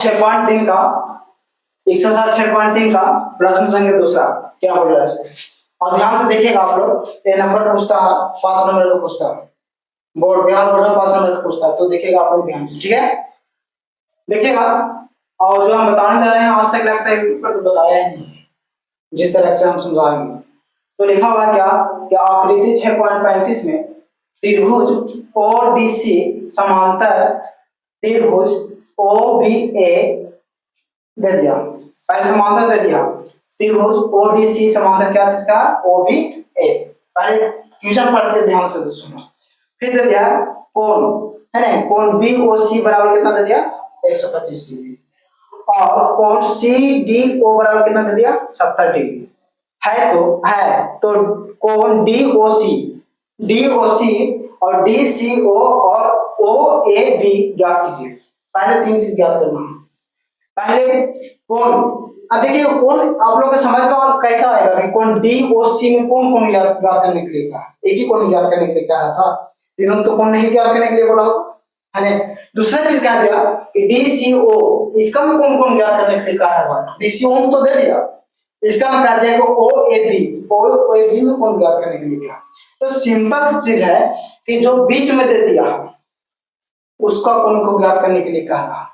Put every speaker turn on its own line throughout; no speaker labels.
6.3 का 107 6.3 का प्रश्न संख्या दूसरा क्या बोल रहा है। और ध्यान से देखिएगा आप लोग, ये नंबर पूछता है 5 नंबर का पूछता है, बोर्ड बिहार बोर्ड में 5 नंबर का पूछता है, तो देखिएगा आप लोग ध्यान से, ठीक है देखिएगा। और जो हम बताने जा रहे हैं आज तक लगता है ऊपर तो बताया ही नहीं जिस तरह से हम समझाएंगे। तो लिखा हुआ है क्या कि आकृति 6.35 में त्रिभुज ओडीसी समांतर त्रिभुज ओबीए दे दिया, पहले समांतर दे दिया त्रिभुज ओडीसी समांतर क्या चीज का ओबीए, पहले क्वेश्चन पढ़ के ध्यान से सुनो। फिर दे दिया कोण है ना, कोण बीओसी बराबर कितना दे दिया 125 डिग्री, और कोण सीडीओ बराबर कितना दे दिया 70 डिग्री है तो कोण डीओसी और डीसीओ और ओएबी ज्ञात कीजिए। पहले तीन चीज ज्ञात करना है। पहले कोण, अब देखिए कोण आप लोग को समझ में कैसा आएगा कि कोण डीओसी में कौन कौन ज्ञात करने के लिए कहा, एक ही कोण ज्ञात करने के लिए कहा था, तीनों तो कोण नहीं ज्ञात करने के लिए बोला होगा है ना। दूसरा चीज कह दिया कि डीसीओ, इसका भी कौन कौन ज्ञात करने के लिए कहा है, डीसीओ तो दे दिया, इसका हम कहते हैं कि ओएबी में कौन ज्ञात करने के लिए कहा। तो सिंपल चीज है कि जो बीच में दे दिया उसका कोण को ज्ञात करने के लिए कहा।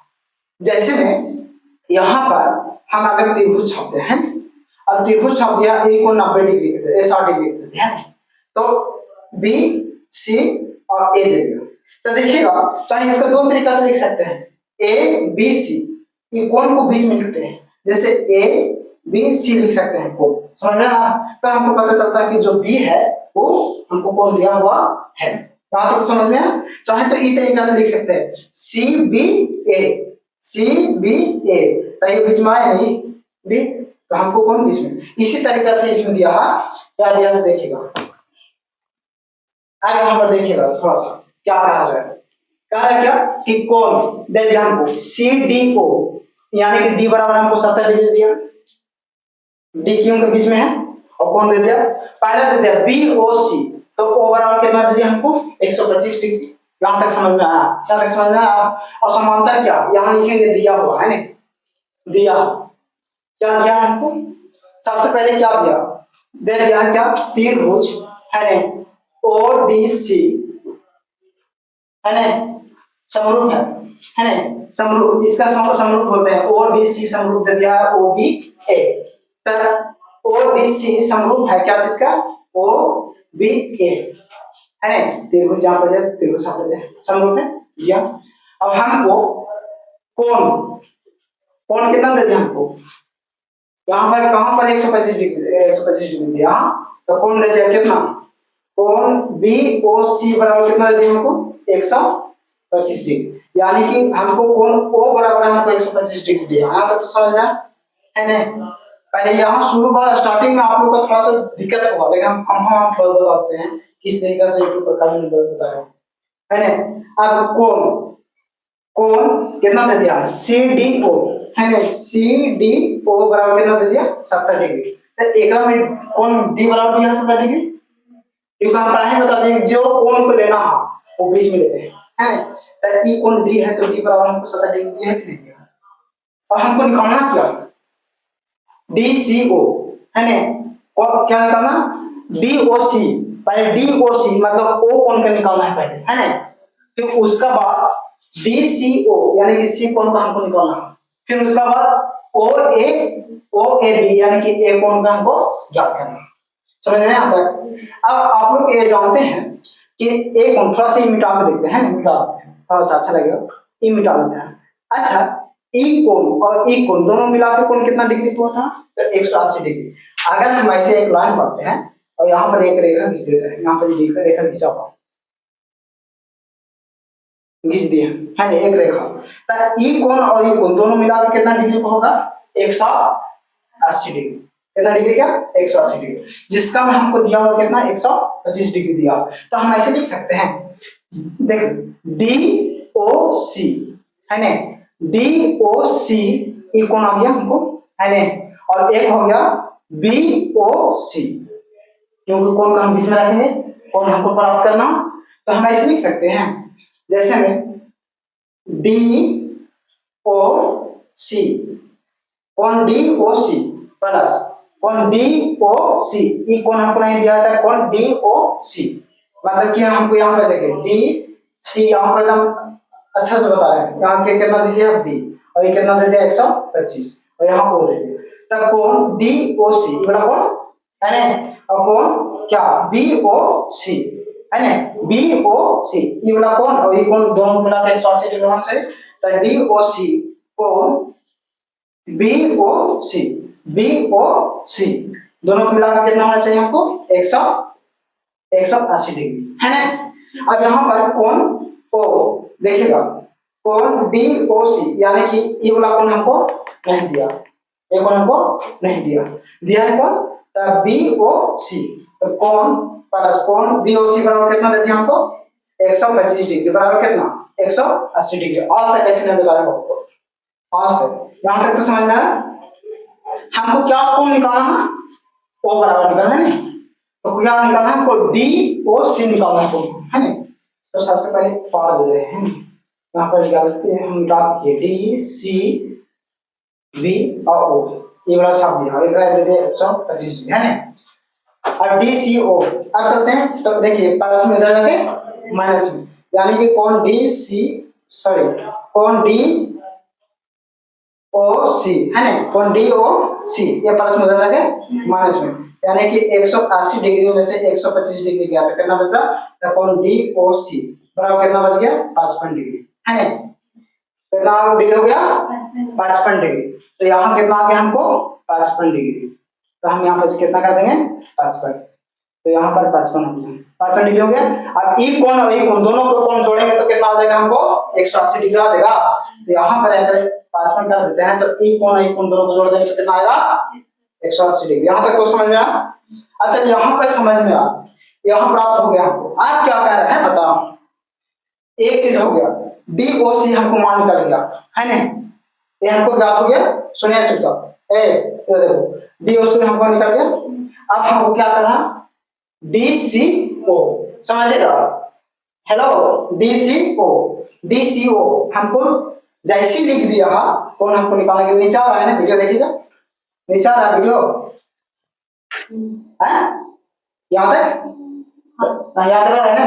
जैसे में यहाँ पर हम अगर त्रिभुज छापते हैं, अब त्रिभुज छाप दिया ए को 90 डिग्री के 60 डिग्री देते हैं, तो बी सी और ए दे दिया। तो देखिएगा चाहे इसका दो तरीका से लिख सकते हैं, ए बी सी, ये कोण को बीच में लिखते हैं, जैसे ए बी सी लिख सकते हैं कोण, समझ में आया। तो हमको पता चलता है कि जो बी है वो हमको कोण दिया हुआ है, कहां तक समझ में आया। चाहे तो इस तरीका से लिख सकते हैं सी बी ए, तो ये बीच में आया नहीं दी, तो हमको कौन बीच में, इसी तरीका से इसमें दिया है, क्या दिया है देखिएगा। आगे यहाँ पर देखिएगा थोड़ा सा क्या कहा रहा है, कहा है क्या कि कोण दे दिया हमको CDO, यानी कि डी बराबर हमको 70 डिग्री दिया, डी क्यों के बीच में है, और कौन दे दिया पहले दे दिया BOC, तो O बराबर कितना दे दिया हमको 125 डिग्री। यहां तक समझ में आया, क्या तक समझ में आया। और समांतर क्या यहां लिखेंगे दिया हुआ है ना, दिया क्या दिया हमको, सबसे पहले क्या दिया दे दिया क्या त्रिभुज है ना ODC है ना, समरूप है ना, समरूप, इसका समरूप बोलते हैं ODC, समरूप दे दिया है OBA, तो ODC समरूप है क्या चीज का OBA है ना, त्रिभुज यहाँ पर त्रिभुज समरूप है दिया। अब हमको कोण कितना दे दिया हमको, यहाँ पर कहां पर 125 डिग्री दिया, तो कोण दे दिया कितना, कोण BOC बराबर कितना दे दिया हमको 125 डिग्री, यानी कि हमको कोण O बराबर हमको 125 डिग्री दिया। यहाँ तक तो समझ में है ना। पहले यहाँ शुरू वाला स्टार्टिंग में आप लोग का थोड़ा सा दिक्कत होगा, लेकिन हम बताते हैं किस तरीके से यूट्यूब पर कभी बताया है ना। अब कोण कितना दे दिया CDO है ना, CDO बराबर कितना दे दिया 70 डिग्री, तो एक में कोण D बराबर दिया 70 डिग्री, क्योंकि हम पहले ही बता दें जो कोण को लेना है वो बीच में लेते हैं है ना। तो ई कोण D है तो D बराबर हमको 70 डिग्री दिया है कि नहीं दिया, और हमको निकालना क्या DCO है ना, और क्या निकालना DOC, पहले DOC मतलब O कोण का निकालना है पहले है ना, फिर उसका बाद DCO यानी कि C कोण का हमको निकालना है, फिर उसका बाद OAB यानी कि A कोण का हमको ज्ञात करना, समझ में आता है। अब आप लोग ये जानते हैं कि A कोण थोड़ा सा मिटा के देखते हैं, मिटा देते हैं थोड़ा सा अच्छा लगेगा, ये मिटा देते हैं। अच्छा E कोण और E कोण दोनों मिला के कोण कितना डिग्री हुआ था, तो 180 डिग्री। अगर हम ऐसे एक लाइन पढ़ते हैं और यहाँ पर एक रेखा खींच देते हैं, यहाँ पर रेखा खींचा हुआ खींच दिया है एक रेखा, तो ई कोण और ई कोण दोनों मिला के कितना डिग्री पर होगा 180 डिग्री, कितना डिग्री क्या 180 डिग्री, जिसका में हमको दिया हुआ कितना 125 डिग्री दिया। तो हम ऐसे लिख सकते हैं, देख DOC है ना, DOC ई कोण आ गया हमको है ना, और एक हो गया BOC, क्योंकि कोण का हम बीच में रखेंगे, कोण हमको प्राप्त करना, तो हम ऐसे लिख सकते हैं जैसे में DO सी, कोण डी ओ सी प्लस कोण डी ओ सी, ये कोण हमको नहीं दिया था, कोण डी ओ सी, मतलब कि हमको यहाँ पे देखिए डी सी यहाँ पर एकदम अच्छा से बता रहे हैं, यहाँ के कितना दे दिया बी और ये कितना दे दिया 125 और यहाँ को दे दिया, तब कोण डी ओ सी ये बड़ा कोण है ना, और कोण क्या बी ओ सी है ना, बी ओ सी ये वाला कोण और ये कोण दोनों मिला के 180 डिग्री होना चाहिए, तो डी ओ सी कोण बी ओ सी, बी ओ सी दोनों को मिलाकर कितना होना चाहिए हमको 180 डिग्री है ना। अब यहाँ पर कोण ओ देखिएगा, कोण बी ओ सी यानी कि ये वाला कोण हमको नहीं दिया, ये कोण हमको नहीं दिया, दिया है कौन तब बी ओ सी, तो कोण प्लस कोण बी ओ सी बराबर कितना दे दिया हमको 125 डिग्री बराबर कितना 180 डिग्री। आज तक कैसे नहीं बताया आपको, आज तक यहाँ तक तो समझ में आया। हमको क्या कोण निकालना है, ओ बराबर निकालना है ना, तो क्या निकालना है हमको डी ओ सी निकालना है ना। तो सबसे पहले पार दे रहे हैं, यहाँ पर निकालते हैं हम, डी सी वी और ओ ये वाला शब्द दिया, एक दे दे 125 डिग्री है ना। अब डी सी ओ अब चलते हैं, तो देखिए प्लस में इधर जाके माइनस में, यानी कि कोण डी सी सॉरी कोण डी ओ सी है ना, कोण डी ओ सी ये प्लस में इधर जाके माइनस में, यानी कि 180 डिग्री में से 125 डिग्री गया तो कितना बचा, तो कोण डी ओ सी बराबर कितना बच गया 55 डिग्री है ना, कितना डिग्री हो गया 55 डिग्री, तो यहाँ कितना आ गया हमको 55 डिग्री, तो हम यहाँ पर कितना कर देंगे 55, तो यहाँ पर 55 डिग्री हो गया। अब ई कोण और ई कोण दोनों को कोण जोड़ेंगे तो कितना आ जाएगा हमको 180 डिग्री आ जाएगा, तो यहाँ पर अगर 55 कर देते हैं तो ई कोण और ई कोण दोनों को जोड़ देंगे तो कितना आएगा 180 डिग्री। यहाँ तक तो समझ में आया। अच्छा यहाँ पर समझ में आ, यहाँ प्राप्त हो गया हमको, आप क्या कह रहे हैं बताओ, एक चीज हो गया डी ओ सी हमको मान निकल गया है ना, ये हमको ज्ञात हो गया, सुनिए चुपचाप ए देखो डी ओ सी हमको निकल गया। अब हमको क्या करना डी सी ओ, समझेगा, हेलो डी सी ओ हमको जैसी लिख दिया कौन हमको निकालने के लिए नीचे आ रहा है ना, वीडियो देखिएगा नीचे आ रहा है वीडियो है यहाँ तक याद कर रहे हैं ना।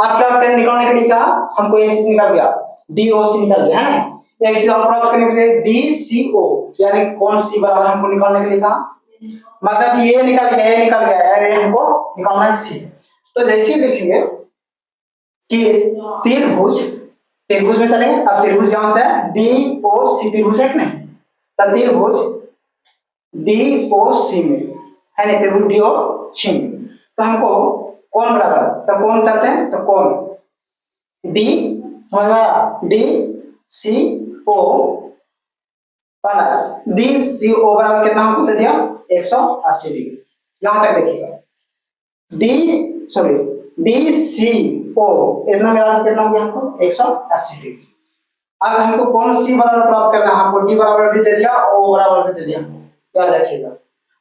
आप क्या करने निकालने के लिए कहा हमको एक चीज निकल गया डी ओ सी निकल गया है ना, एक चीज और प्राप्त करने के लिए डी सी ओ यानी कौन सी बराबर हमको निकालने के लिए कहा, मतलब ये निकल गया ये निकल गया है, ये हमको निकालना है सी। तो जैसे ही देखेंगे कि त्रिभुज में चलेंगे, अब त्रिभुज जहां से डी ओ सी त्रिभुज है कि नहीं, तो त्रिभुज डी ओ सी में है ना, त्रिभुज डी ओ सी में, तो हमको कौन बराबर, तो कौन चलते हैं तो कौन डी समझ में आया, D C O plus D C O बराबर कितना हमको दे दिया 180 डिग्री। यहां तक देखिएगा डी सी ओ इतना मिला के कितना हो गया हमको 180 डिग्री। अब हमको कौन सी बराबर प्राप्त करना है, हमको डी बराबर भी दे दिया ओ बराबर भी दे दिया, याद रखिएगा।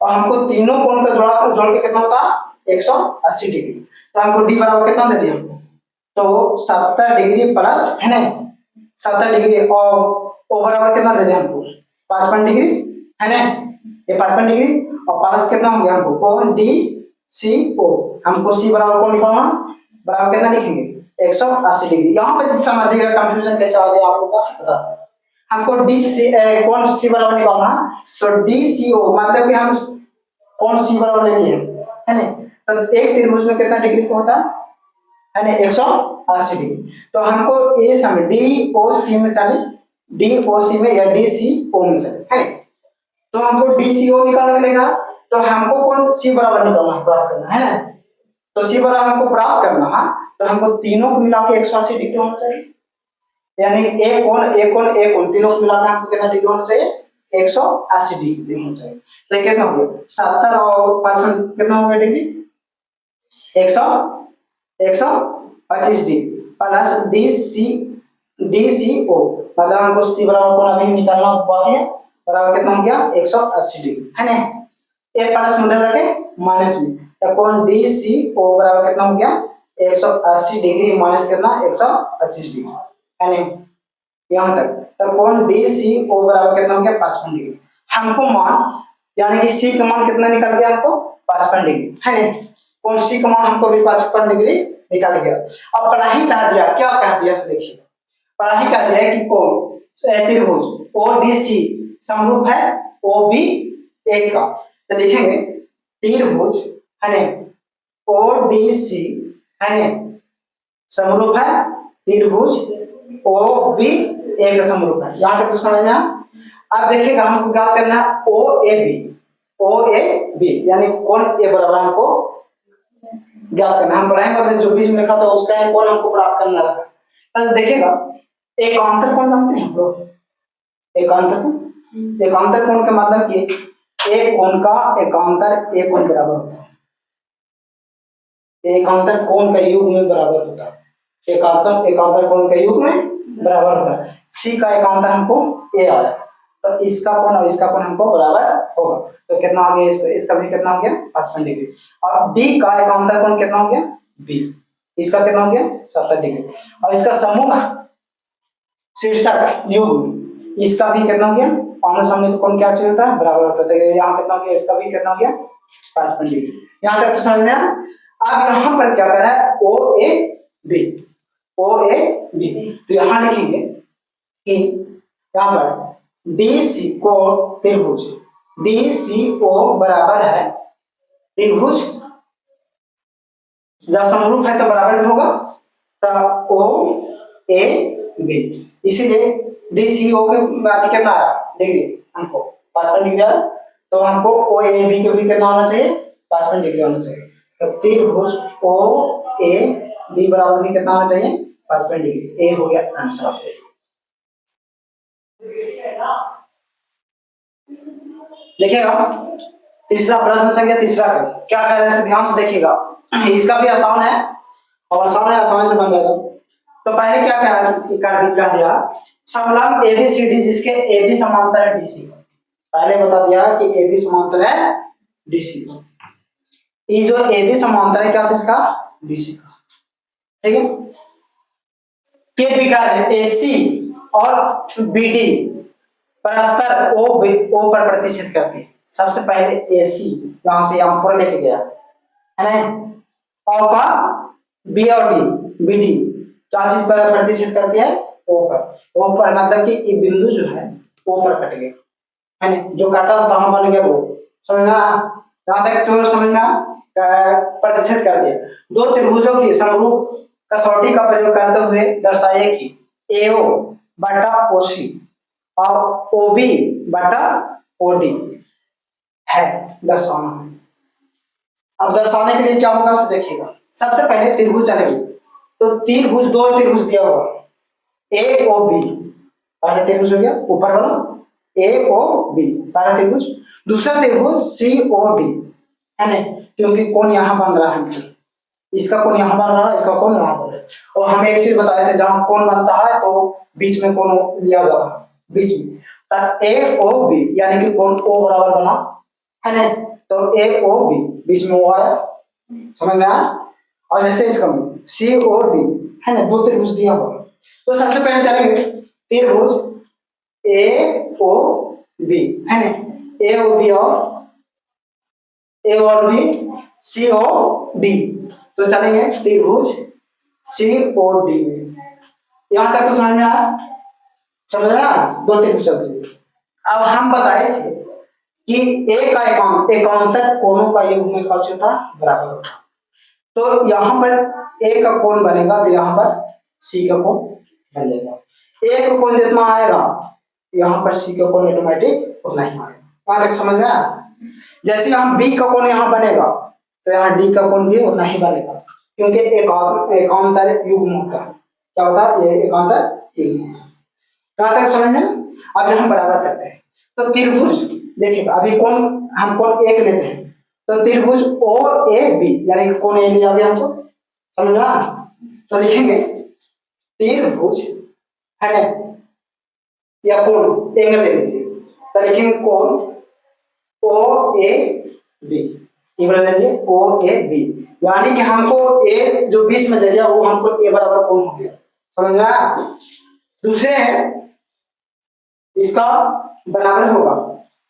और हमको तीनों कोण का जोड़ के कितना होता है 180 डिग्री, तो हमको डी बराबर कितना दे दिया हमको, तो 70 डिग्री प्लस है ना 70 डिग्री और ओ बराबर कितना दे दिया हमको 55 डिग्री है ना, ये 55 डिग्री और प्लस कितना हो गया हमको कोण डी सी ओ, हमको सी बराबर कौन निकालना बराबर कितना लिखेंगे 180 डिग्री। यहाँ पे समझिएगा कंफ्यूजन कैसे आ गया आप लोग का पता, हमको डी सी कौन सी बराबर निकालना, तो डी सी ओ मतलब कि हम कौन सी बराबर ले लिए है ना, तो एक त्रिभुज में कितना डिग्री को होता है ना 180 डिग्री, तो हमको ये समय डी ओ सी में चले, डी ओ सी में या डी सी ओ में चले है ना, तो हमको डी सी ओ निकालना मिलेगा, तो हमको कौन सी बराबर निकालना प्राप्त करना है ना, तो सी बराबर हमको प्राप्त करना है, तो हमको तीनों को मिला के 180 डिग्री होना चाहिए, यानी एक कोण तीनों को मिला के हमको कितना डिग्री होना चाहिए 180 डिग्री होना चाहिए। तो ये कितना हो गया 70 और 55 कितना हो गया degree 125 degree plus D C O, मतलब हमको सी बराबर कोण अभी निकालना बाकी है, बराबर कितना हो गया 180 डिग्री है ना, एक प्लस में जाके माइनस में, तो कोण डी सी ओ बराबर कितना हो गया 180 डिग्री माइनस कितना 125 डिग्री है ना। यहाँ तक, तो कोण डी सी ओ बराबर कितना हो गया 55 डिग्री। हमको मान यानी कि सी का मान कितना निकल गया हमको 55 डिग्री है नहीं, कोण सी का मान हमको भी 55 डिग्री निकल गया। अब पढ़ाई कहा दिया, क्या कहा दिया देखिए, पढ़ाई कहा दिया कि कोण त्रिभुज ओ डी सी समरूप है ओ बी एक का, तो लिखेंगे त्रिभुज है नहीं ओ डी सी है नहीं समरूप है त्रिभुज ओ बी ए का समरूप है। यहां तक तो समझ में। अब देखिएगा हमको क्या करना है ओ ए बी यानी कोण ए बराबर हमको ज्ञात करना है। हम पढ़ाएंगे मतलब जो बीच में लिखा था उसका कोण हमको प्राप्त करना था। तो देखिएगा एकांतर कोण जानते हैं हम लोग, एकांतर कोण का मतलब कि एक कोण का एकांतर एक कोण बराबर होता है, एकांतर कोण का युग्म में बराबर होता है, एकांतर कोण का युग्म में बराबर होता है। सी का एकांतर हमको ए आया, तो इसका कोण और इसका कोण हमको बराबर होगा, तो कितना आ गया इसका भी कितना हो गया 55 डिग्री। और डी का एकांतर कोण कितना हो गया बी, इसका कितना हो गया 70 डिग्री। और इसका सम्मुख शीर्षक युग्म इसका भी कितना हो गया, आमने सामने का कोण क्या चीज होता है बराबर होता है। देखिए यहाँ कितना हो गया, इसका भी कितना हो गया 55 डिग्री। यहाँ तक तो समझ में। अब यहाँ पर क्या कर रहा है ओ ए बी, तो यहाँ लिखेंगे कि यहाँ पर डी सी को त्रिभुज डी सी ओ बराबर है त्रिभुज, जब समरूप है तो बराबर भी होगा, तो ओ ए बी, इसीलिए डी सी ओ के बात कितना आया डिग्री हमको 55 डिग्री आया, तो हमको ओ ए बी के भी कितना होना चाहिए 55 डिग्री होना चाहिए। तो त्रिभुज ओ ए बी बराबर भी कितना होना चाहिए 55 डिग्री। ए हो गया आंसर। देखिएगा तीसरा प्रश्न संख्या तीसरा का क्या कह रहे हैं ध्यान से देखिएगा, इसका भी आसान है और आसानी से बन जाएगा। तो पहले क्या कर दिया समलंब एबीसीडी जिसके ए बी समांतर है डीसी, पहले बता दिया कि ए बी समांतर है डीसी, ये जो ए बी समांतर है क्या चीज का डीसी का, ठीक है। के विकर्ण एसी और बीडी परस्पर ओ पर प्रतिच्छेद करते हैं। सबसे पहले एसी यहां से यहां पर लेके गया है ना, और का बी और डी बीडी क्या चीज पर प्रतिच्छेद करती है ओ पर मतलब कि ये बिंदु जो है ओ पर कट गया है ना, जो काटा तहां बन गया वो समझ में। यहां तक तो समझ में प्रतिच्छेद कर दिया। दो त्रिभुजों की समरूप कसौटी का प्रयोग करते हुए दर्शाइए कि एओ बटा ओसी और ओबी बटा ओडी है दर्शाना है। अब दर्शाने के लिए क्या होगा उसे देखिएगा। सबसे पहले त्रिभुज चलेंगे, तो त्रिभुज दो त्रिभुज दिया हुआ ए ओ बी, पहले त्रिभुज हो गया ऊपर वाला ए ओ बी पहला त्रिभुज, दूसरा त्रिभुज सी ओ डी है ना, क्योंकि कोण यहाँ बन रहा है, इसका कोण यहाँ बन रहा है इसका कोण यहाँ बन रहा है। और हमें एक चीज बताए थे जहां कोण बनता है तो बीच में कोण लिया जाता है बीच में, तब ए ओ बी यानी कि कोण ओ बराबर बना है ना, तो ए ओ बी बीच में ओ आया, समझ में आया। और जैसे इसका सी ओ डी है ना, दो त्रिभुज दिया हुआ, तो सबसे पहले चलेंगे त्रिभुज ए ओ बी है ना, ए ओ बी और बी सी ओ डी, तो चलेंगे त्रिभुज सी ओ डी। यहां तक तो समझ में आया, समझ में आया दो त्रिभुज चलते हैं। अब हम बताए कि ए का एकांतर कोणों का युग्म का होता बराबर होता, तो यहाँ पर ए का कोण बनेगा तो यहाँ पर सी का कोण बनेगा। ए का कोण जितना आएगा यहाँ पर सी का कोण ऑटोमेटिक उतना ही आएगा। वहां तक समझ में आया। जैसे यहाँ बी का कोण यहाँ बनेगा तो यहाँ डी का कोण भी उतना ही बनेगा, क्योंकि एकांतर युग्म होता है। क्या होता है ये एकांतर युग्म होता है। कहां तक समझ में। अब हम बराबर करते हैं, तो त्रिभुज देखिएगा अभी कोण हम कोण एक लेते हैं, तो त्रिभुज ओ ए बी यानी कोण ए लिया गया हमको, समझ में आया। तो लिखेंगे त्रिभुज है ना, या कोण एंगल ले लीजिए, तो लिखेंगे कोण ओ ए बी, लेंगे ओ ए बी, यानी कि हमको ए जो बीच में दे दिया वो हमको ए बराबर कोण हो गया, समझ में आया। दूसरे है इसका बराबर होगा,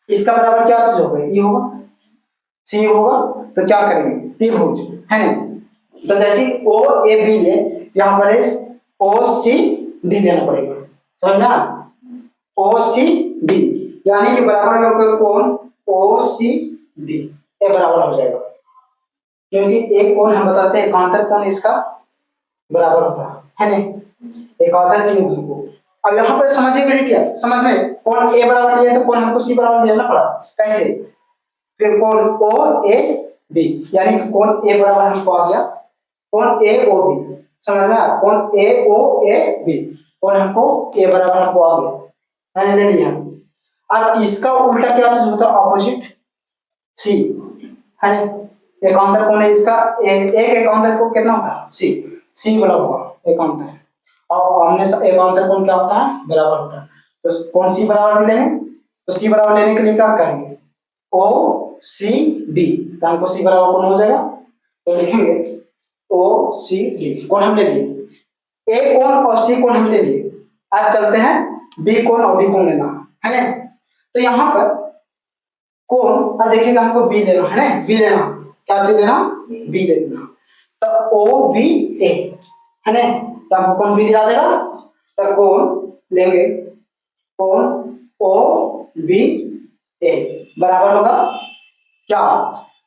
इसका बराबर क्या चीज होगा, ये होगा, सी होगा, तो क्या करेंगे त्रिभुज है नहीं, तो जैसे ओ ए बी ले, यहाँ पर ओ सी डी लेना पड़ेगा, समझ में, ओ सी डी, यानी कि बराबर होगा कोण ओ सी डी, ये बराबर हो जाएगा, क्योंकि एक कोण हम बताते हैं एकांतर कोण इसका बराबर होता है नहीं, एकांतर त्रिभुज को। अब यहाँ पर समझिए क्रिटिया, समझ में, कोण ए बराबर लिया तो कोण हमको सी बराबर लेना पड़ा, कैसे, फिर कोण ओ ए बी, यानी कि कोण ए बराबर हमको आ गया कोण ए ओ बी, समझ में आया, कोण ए ओ ए बी, कोण हमको ए बराबर हमको आ गया, मैंने ले लिया। अब इसका उल्टा क्या चीज होता है, ऑपोजिट सी है, एकांतर कोण है इसका, एक एकांतर कोण कितना होता है सी, सी बराबर हुआ एकांतर, और हमने एकांतर कोण क्या होता है बराबर होता है, तो कौन सी बराबर लेंगे, तो सी बराबर लेने के लिए क्या करेंगे ओ सी डी, तो हमको सी बराबर कौन हो जाएगा, तो लिखेंगे ओ सी डी, कौन हम ले लिए ए कौन और सी कौन हम ले लिए, अब चलते हैं बी कौन और डी कौन लेना है ना, तो यहाँ पर कौन, अब देखिएगा हमको बी लेना है ना, बी लेना, क्या चीज लेना, बी लेना, तो ओ बी ए है ना, तो हमको कौन बी दिया जाएगा, तो कौन लेंगे कौन ओ बी ए बराबर होगा क्या,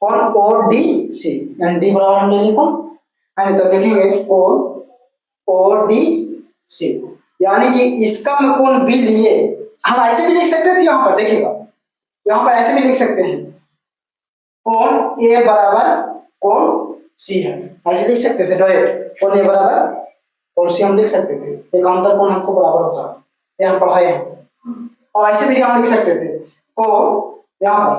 कौन ओ डी सी, यानी डी बराबर हम ले लिए कौन है, तो लिखेंगे कौन ओ डी सी, यानी कि इसका में कौन बी लिए, हम ऐसे भी लिख सकते थे, यहाँ पर देखिएगा, यहाँ पर ऐसे भी लिख सकते हैं कौन ए बराबर कौन सी है, ऐसे लिख सकते थे डायरेक्ट, कौन ए बराबर कौन सी हम लिख सकते थे, एकांतर कोण हमको बराबर होता है, ये हम पढ़ाए हैं, और ऐसे भी यहाँ लिख सकते थे कौन, यहाँ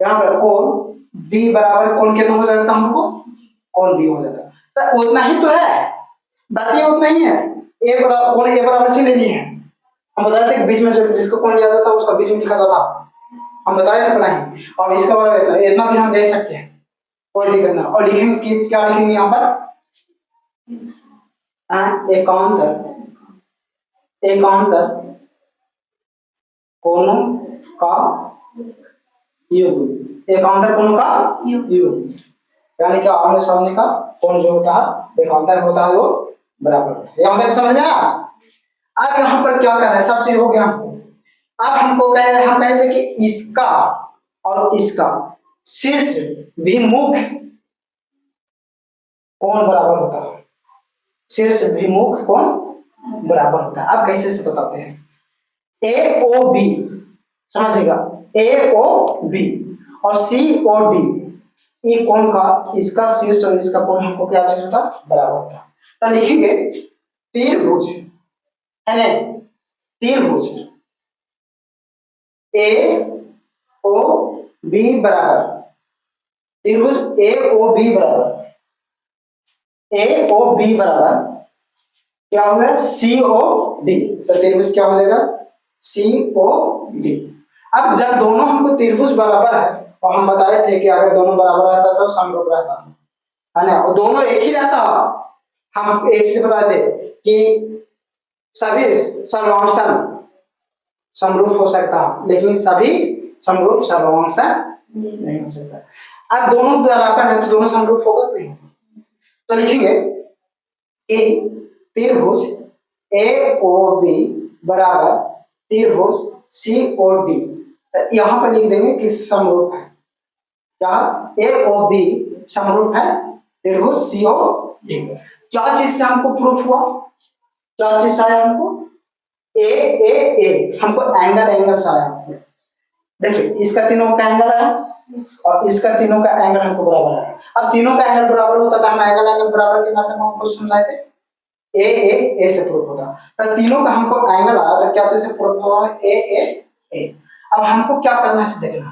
पर कौन बी बराबर कौन कितना हो जाता था हमको, कौन बी हो जाता, तो उतना ही तो है, बात ये उतना ही है, ए बराबर कौन ए बराबर सी ले ली है, हम बताए थे कि बीच में जो जिसको कौन लिया जाता उसका बीच में लिखा जाता, हम बताए थे पढ़ाई, और इसका बराबर इतना भी हम ले सकते हैं, कोई दिक्कत ना, और लिखेंगे क्या लिखेंगे यहाँ पर एकांतर कोणों का योग, एकांतर कोणों का योग, यानी कि आमने सामने का कोण जो होता है एकांतर होता है वो बराबर होता है, यहाँ तक समझ में आया। अब यहाँ पर क्या कर रहे हैं, सब चीज हो गया हमको, अब हमको हम कहे थे कि इसका और इसका शीर्ष विमुख कोण बराबर होता है, शीर्ष विमुख कोण बराबर होता है, अब कैसे से बताते हैं, ए ओ बी, समझिएगा ए ओ बी और सी ओ डी, ये कोण का इसका शीर्ष और इसका कोण हमको क्या चीज होता बराबर होता, तो लिखेंगे त्रिभुज है ना, त्रिभुज ए ओ बी बराबर, त्रिभुज ए ओ बी बराबर, ए ओ बी बराबर क्या हो गया सी ओ डी, तो त्रिभुज क्या हो जाएगा सी ओ डी। अब जब दोनों हमको त्रिभुज बराबर है, और हम बताए थे कि अगर दोनों बराबर रहता तो समरूप रहता है ना, और दोनों एक ही रहता, हम एक से बताए थे कि सभी सर्वांशन समरूप हो सकता है, लेकिन सभी समरूप सर्वांशन नहीं हो सकता। अब दोनों बराबर है तो दोनों समरूप होगा नहीं, तो लिखेंगे कि त्रिभुज ए ओ बी बराबर त्रिभुज सी ओ डी, यहाँ पर लिख देंगे कि समरूप है, क्या ए ओ बी समरूप है त्रिभुज सी ओ डी। क्या चीज से हमको प्रूफ हुआ, क्या चीज आया हमको ए ए ए, हमको एंगल से आया, देखिए इसका तीनों का एंगल है और इसका तीनों का एंगल हमको बराबर है, अब तीनों का एंगल बराबर होता था, हम एंगल बराबर के नाते हम आपको समझाए थे ए ए ए से प्रूफ होता, तो तीनों का हमको एंगल आया तो क्या चीज से प्रूफ होगा ए ए ए। अब हमको क्या करना है देखना,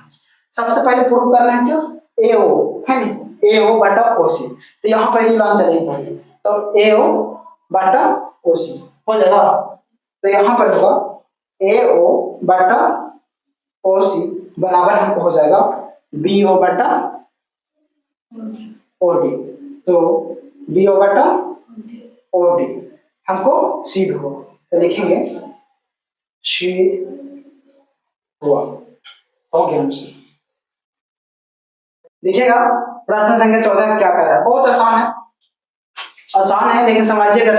सबसे पहले प्रूफ करना है क्या ए ओ है ना, ए ओ बटा ओ सी, तो यहाँ पर ये लाइन चलेगी पहले, तो ए ओ बटा ओ सी हो जाएगा, तो यहाँ पर होगा ए ओ बटा ओ सी बराबर हमको हो जाएगा बी ओ बटा ओ डी, तो बी ओ बटा ओ डी हमको सिद्ध हो, तो लिखेंगे छेद हुआ, हो गया आंसर। देखिएगा प्रश्न संख्या 14 क्या कर रहा है, बहुत आसान है, आसान है लेकिन समझिएगा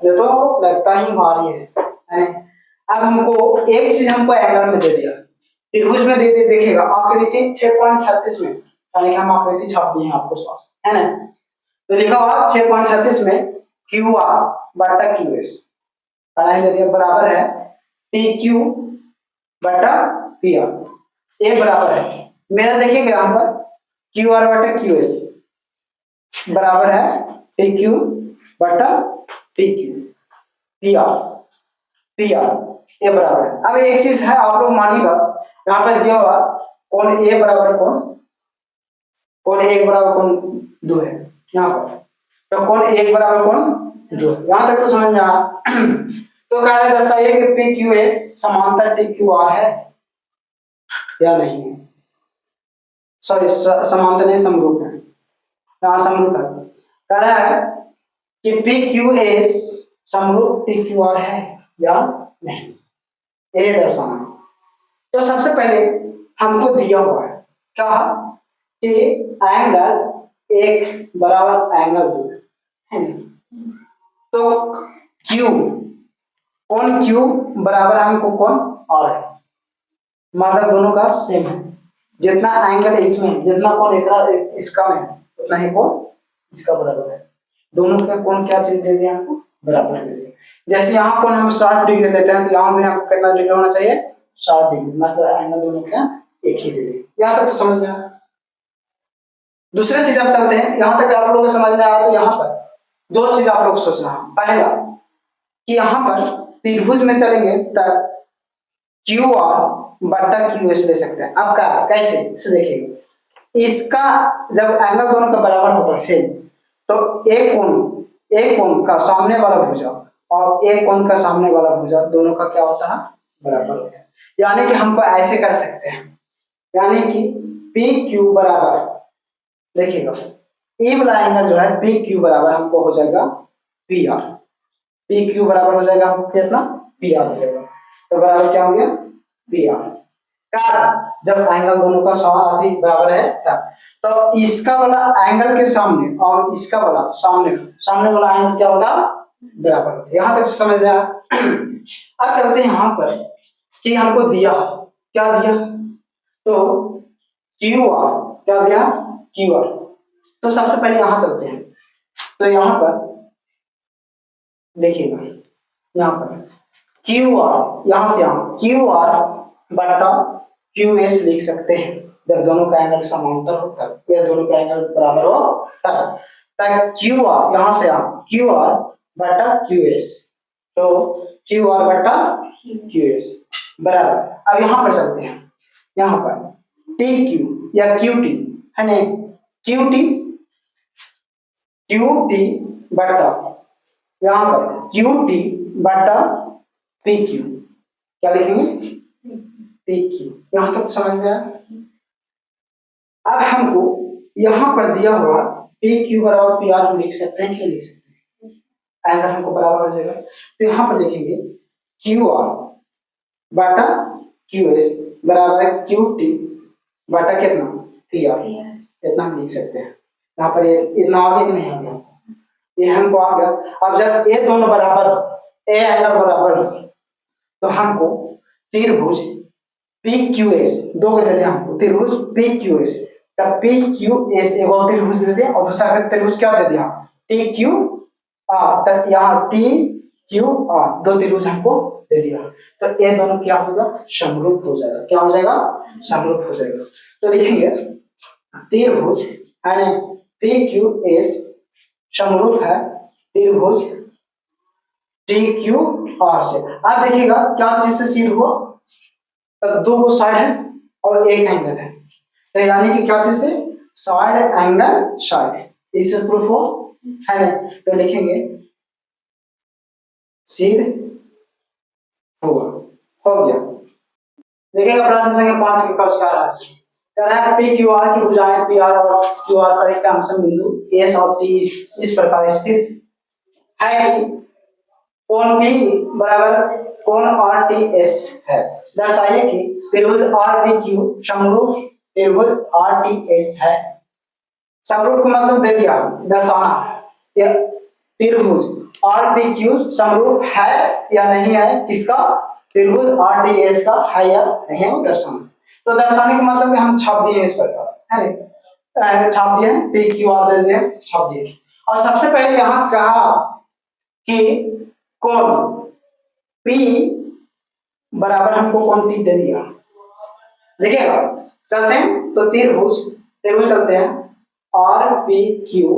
ये तो लगता ही भारी है। अब हमको एक चीज हमको एंगल में दे दिया, त्रिभुज में दे दे, देखिएगा आकृति 6.36 में, यानी कि हम आकृति छाप दिए हैं आपको पास, है ना। तो लिखा हुआ 6.36 में क्यू आर बटा क्यू एस दे दिया बराबर है पी क्यू बटा पी आर, ये बराबर है मेरा, देखिएगा यहाँ पर क्यू आर बटा क्यू एस बराबर है पी क्यू बटा P Q P R, P R ये बराबर है। अब एक चीज है आप लोग मानिएगा, यहाँ पर दिया हुआ कोण ए बराबर कोण एक बराबर कोण दो है यहाँ पर, तो कोण एक बराबर कोण दो, यहाँ तक तो समझ में आया। तो कार्य दर्शाइए कि पी क्यू एस समांतर टी क्यू आर है या नहीं है, सॉरी समांतर नहीं समरूप है, यहाँ समरूप है, कह रहा है कि पी क्यू एस समरूप टी क्यू आर है या नहीं, ये दर्शाना। तो सबसे पहले हमको दिया हुआ है क्या कि एंगल एक बराबर एंगल दो है ना, तो Q कोण Q बराबर हमको कोण R है, मतलब दोनों का सेम है, जितना एंगल इसमें जितना कोण इतना इसका में उतना ही कोण इसका बराबर है, दोनों का कोण क्या चीज दे दिया हमको बराबर दे दिया। जैसे यहाँ कोण हम 60 डिग्री लेते हैं तो यहाँ भी हमको कितना डिग्री होना चाहिए 60 डिग्री, मतलब एंगल दोनों का एक ही दे दिया। यहाँ तक तो समझ में आया। दूसरे चीज आप चलते हैं, यहाँ तक आप लोगों को समझ में आया, तो यहाँ पर दो चीज आप लोग सोचना है, पहला कि यहाँ पर त्रिभुज में चलेंगे तब क्यू आर बटा क्यू एस ले सकते हैं। अब क्या कैसे इसे देखिए, इसका जब एंगल दोनों का बराबर होता है सेम, तो एक कोण का सामने वाला भुजा और एक कोण का सामने वाला भुजा दोनों का क्या होता है बराबर होता है, यानी कि हमको ऐसे कर सकते हैं, यानी कि पी क्यू बराबर, देखिएगा ए वाला एंगल जो है पी क्यू बराबर हमको हो जाएगा पी आर, पी क्यू बराबर हो जाएगा हमको कितना पी आर हो जाएगा, तो बराबर क्या हो गया पी आर का, जब एंगल दोनों का समानुपाती बराबर है तब। तो इसका वाला एंगल के सामने और इसका वाला सामने वाला एंगल क्या होता बराबर होता है। यहाँ तक समझ में आया। अब चलते हैं यहाँ पर कि हमको दिया क्या दिया, तो क्यू आर क्या दिया क्यू आर, तो सबसे पहले यहाँ चलते हैं, तो यहाँ पर देखिएगा यहाँ पर क्यू आर, यहाँ से हम क्यू आर बटा क्यू एस लिख सकते हैं, जब दोनों का एंगल समांतर हो तब, या दोनों का एंगल बराबर हो तब, क्यू आर यहाँ से हम क्यू आर बटा क्यू एस, तो क्यू आर बटा क्यू एस बराबर। अब यहाँ पर चलते हैं, यहाँ पर टी क्यू या क्यू टी है ना, क्यू टी बटा यहाँ पर क्यू टी बटा पी क्यू, क्या लिखेंगे पी क्यू, यहाँ तक समझ गया। अब हमको यहाँ पर दिया हुआ पी क्यू बराबर पी आर लिख सकते हैं, क्या लिख सकते हैं, एंगल हमको बराबर हो जाएगा, तो यहाँ पर लिखेंगे क्यू आर बटा क्यू एस बराबर है क्यू टी बटा कितना पी आर, इतना हम लिख सकते हैं। यहाँ पर ये इतना आगे नहीं आ गया, ये हमको आ गया। अब जब ये दोनों बराबर, ए एंगल बराबर, तो हमको त्रिभुज पी क्यू एस दो दे दिया हमको, त्रिभुज पी क्यू एस, तब पी क्यू एस एक और त्रिभुज दे दिया और दूसरा त्रिभुज क्या दे दिया टी क्यू आर, तब यहाँ टी क्यू आर दो त्रिभुज हमको दे दिया, तो ये दोनों क्या होगा समरूप हो जाएगा, क्या हो जाएगा समरूप हो जाएगा। तो लिखेंगे त्रिभुज है ना पी क्यू एस समरूप है त्रिभुज टी क्यू आर से। अब देखिएगा क्या चीज से सिद्ध हुआ, तो दो को साइड है और एक एंगल है, तो यानी कि क्या चीज से साइड एंगल साइड, इससे प्रूफ हो है ना, तो लिखेंगे सिद्ध हुआ, हो गया। देखिएगा प्रश्न संख्या 5 के कक्षा राशि कह रहा है पी क्यू आर की भुजाएं पी आर और क्यू आर पर एक क्रमशः बिंदु एस और टी इस प्रकार स्थित है कि कोण पी बराबर कोण आर टी एस है। दर्शाइए कि त्रिभुज आर पी क्यू समरूप त्रिभुज आर टी एस है। समरूप का मतलब दे दिया, दर्शाना। ये त्रिभुज आर पी क्यू समरूप है या नहीं है, किसका? त्रिभुज आर टी एस का है या नहीं है, वो दर्शाना। तो दर्शाने का मतलब हम छाप दिए इस प्रकार, है छाप दिए, पी क्यू आर दे दिए, छाप दिए। और सबसे पहले यहाँ कहा कि कोण P बराबर हमको कोण P दे दिया, लिखेगा। चलते हैं तो त्रिभुज त्रिभुज चलते हैं आर पी क्यू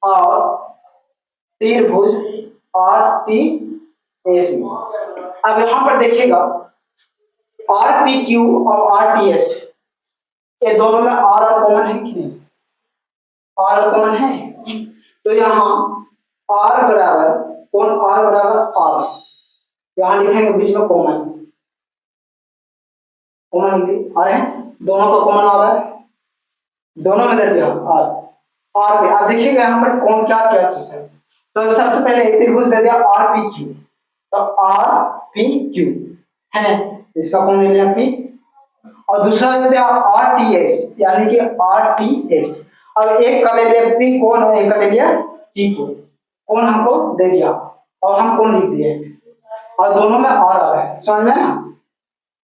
और त्रिभुज आर टी एस में। अब यहां पर देखिएगा आर पी क्यू और आर टी एस, ये दोनों में आर और कॉमन है कि नहीं? आर कॉमन है, तो यहाँ आर बराबर कोण आर बराबर आर, यहाँ लिखेंगे बीच में कॉमन, कॉमन लिखिए आर है, दोनों का कॉमन आ रहा है, दोनों में दे दिया आर आर भी। अब देखिएगा यहाँ पर कौन क्या क्या चीज है। तो सबसे पहले त्रिभुज दे दिया आर पी क्यू, तो आर पी क्यू है, इसका कौन ले लिया पी, और दूसरा दे दिया आर टी एस यानी कि आर टी एस। अब एक का ले लिया पी कौन, और एक का ले लिया टी को, कौन हमको दे दिया और हम कौन लिख दिए, और दोनों में आर आ रहा है। समझ में ना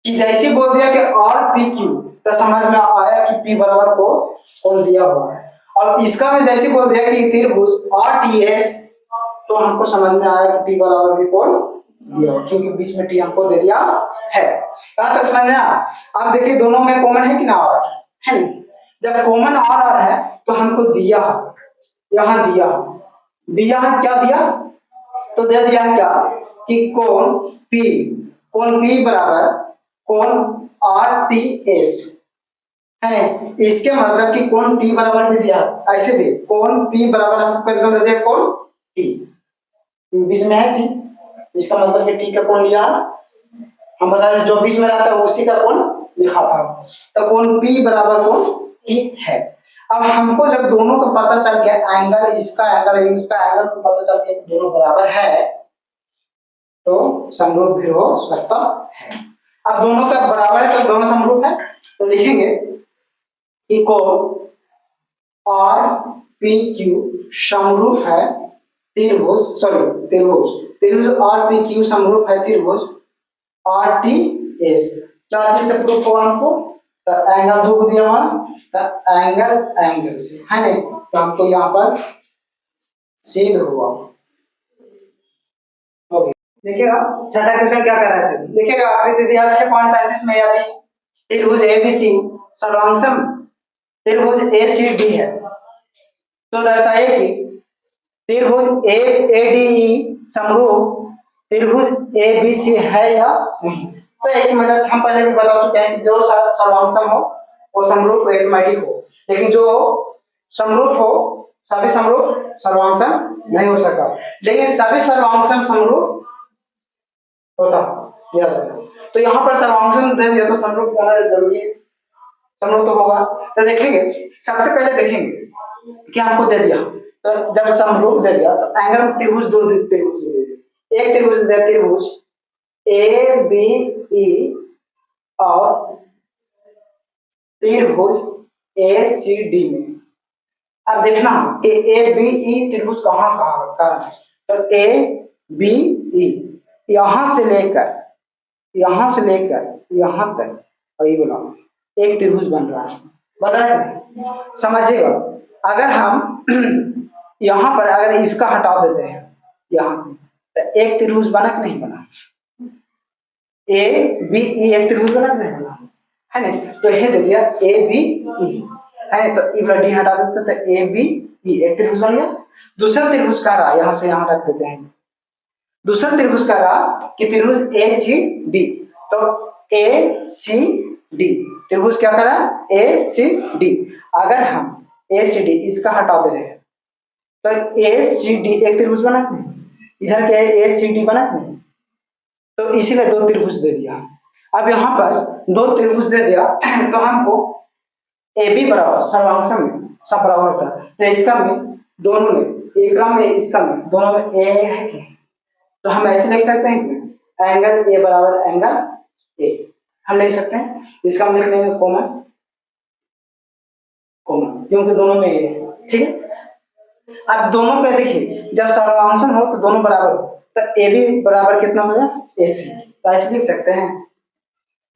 कि जैसे बोल दिया कि आर पी क्यू तो समझ में आया कि पी बराबर को कौन दिया हुआ है, और इसका में जैसे बोल दिया कि त्रिभुज आर टी एस तो हमको समझ में आया कि पी बराबर भी कौन दिया हुआ, क्योंकि बीच में टी हमको दे दिया है। कहा तक समझ में आया? अब देखिए दोनों में कॉमन है कि ना आर है, नहीं? जब कॉमन आर आर है तो हमको दिया, यहाँ दिया दिया है, क्या दिया? तो दे दिया है क्या कि कोण पी बराबर कोण आर टी एस है। इसके मतलब कि कोण टी बराबर भी दिया, ऐसे भी कोण पी बराबर हमको कितना दे दिया, कोण टी, बीच में है टी, इसका मतलब कि टी का कोण लिया, हम बता दें जो बीच में रहता है उसी का कोण लिखा था, तो कोण पी बराबर कोण टी है। अब हमको जब दोनों का पता चल गया, एंगल इसका एंगल इसका एंगल को पता चल गया कि दोनों बराबर है, तो समरूप भी हो सकता है। अब दोनों का बराबर है तो दोनों समरूप है, तो लिखेंगे कि कोण आर पी क्यू समरूप है त्रिभुज, सॉरी त्रिभुज आर पी क्यू समरूप है त्रिभुज आर टी एस। क्या चीज से प्रूफ हुआ हमको? एंगल दो दिया हुआ, एंगल से है नहीं, तो हमको यहाँ पर सिद्ध हुआ। देखिएगा छठा क्वेश्चन क्या कर रहा है, देखिएगा आकृति दिया 6.37 में, यदि त्रिभुज एबीसी सर्वांगसम त्रिभुज एसीडी है तो दर्शाइए कि त्रिभुज एडीई समरूप त्रिभुज एबीसी है या नहीं। तो एक मिनट, हम पहले भी बता चुके हैं कि जो सर्वांगसम हो वो समरूप एडिमेटिक हो, लेकिन जो समरूप हो सभी समरूप सर्वांगसम नहीं हो सकता, लेकिन सभी सर्वांगसम समरूप होता, याद रखना। तो यहाँ पर सर्वांगसम दे दिया तो समरूप होना जरूरी है, समरूप तो होगा। तो देखेंगे सबसे पहले देखेंगे कि हमको दे दिया, तो जब समरूप दे दिया तो एंगल त्रिभुज दो त्रिभुज दे दिया, एक त्रिभुज दे त्रिभुज ए बी ई और त्रिभुज ए सी डी में। अब देखना कि ए बी ई त्रिभुज कहाँ कहाँ है, तो ए बी ई यहां से लेकर यहां तक और ये बनाओ एक त्रिभुज बन रहा है, समझिएगा। अगर हम यहाँ पर अगर इसका हटा देते हैं यहाँ, तो एक त्रिभुज बना कि नहीं बना, ए बी ई एक त्रिभुज बना कि नहीं बना, है नहीं? तो ये दे दिया ए बी ई है, तो ई डी हटा देते तो ए बी ई एक त्रिभुज बन गया। दूसरा त्रिभुज का रहा, यहाँ से यहाँ रख देते हैं, दूसरा त्रिभुज का रहा कि त्रिभुज ए सी डी, तो ए सी डी त्रिभुज क्या करा, ए सी डी। अगर हम ए सी डी इसका हटा दे रहे हैं तो ए सी डी एक त्रिभुज बना नहीं, इधर क्या ए सी डी बना नहीं, तो इसीलिए दो त्रिभुज दे दिया। अब यहाँ पर दो त्रिभुज दे दिया तो हमको ए बी बराबर सर्वांगसम में सब बराबर होता है, तो इसका में दोनों में एक में इसका में दोनों में ए है, तो हम ऐसे लिख सकते हैं कि एंगल ए बराबर एंगल ए, हम लिख सकते हैं। इसका हम लिख लेंगे कॉमन, कॉमन क्योंकि दोनों में ए है, ठीक है। अब दोनों का देखिए जब सर्वांशन हो तो दोनों बराबर हो, तो ए बी बराबर कितना हो जाए ए सी, तो ऐसे लिख सकते हैं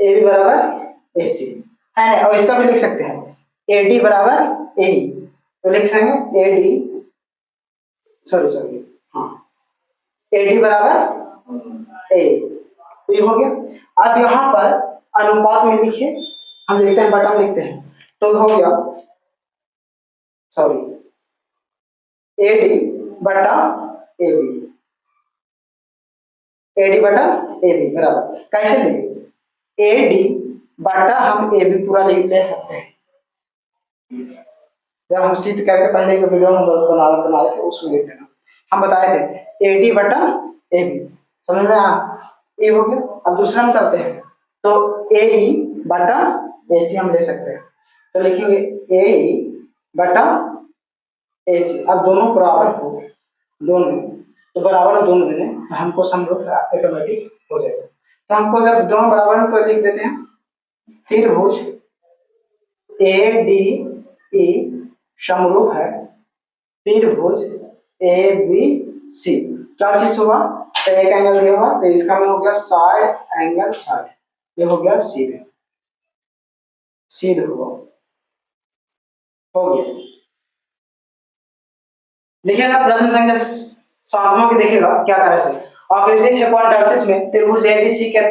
ए बी बराबर ए सी है ना। और इसका भी लिख सकते हैं ए डी बराबर ए, तो लिख सकते ए डी, सॉरी हाँ, ए डी बराबर ए, तो ये हो गया। अब यहाँ पर अनुपात में लिखिए, हम लिखते हैं बटन लिखते हैं, तो हो गया सॉरी ए डी बटा ए बी, ए डी बटा ए बी बराबर कैसे लिखे, ए डी बटा हम ए बी पूरा लिख ले सकते हैं। जब हम सिद्ध करके पहले के वीडियो में बनाए थे उसमें लिख देना, हम बताए थे ए डी बटा ए बी, समझ में आया, ए हो गया। अब दूसरा में चलते हैं, तो ए ई बटा ए सी हम ले सकते हैं, तो लिखेंगे ए ई बटा ए सी। अब दोनों बराबर हो, दोनों तो बराबर हो दोनों देने, हमको समरूप ऑटोमेटिक हो जाएगा। तो हमको जब दोनों बराबर हो तो लिख देते हैं त्रिभुज ए डी ई समरूप है त्रिभुज ए बी सी। क्या चीज हुआ, तो एक एंगल दिया हुआ, तो इसका में हो गया साइड एंगल साइड, ये हो गया सीधे, सीधे हुआ, हो गया। देखिएगा प्रश्न संख्या 7वां की, देखिएगा क्या करे से आकृति 6.38 में त्रिभुज एबीसी के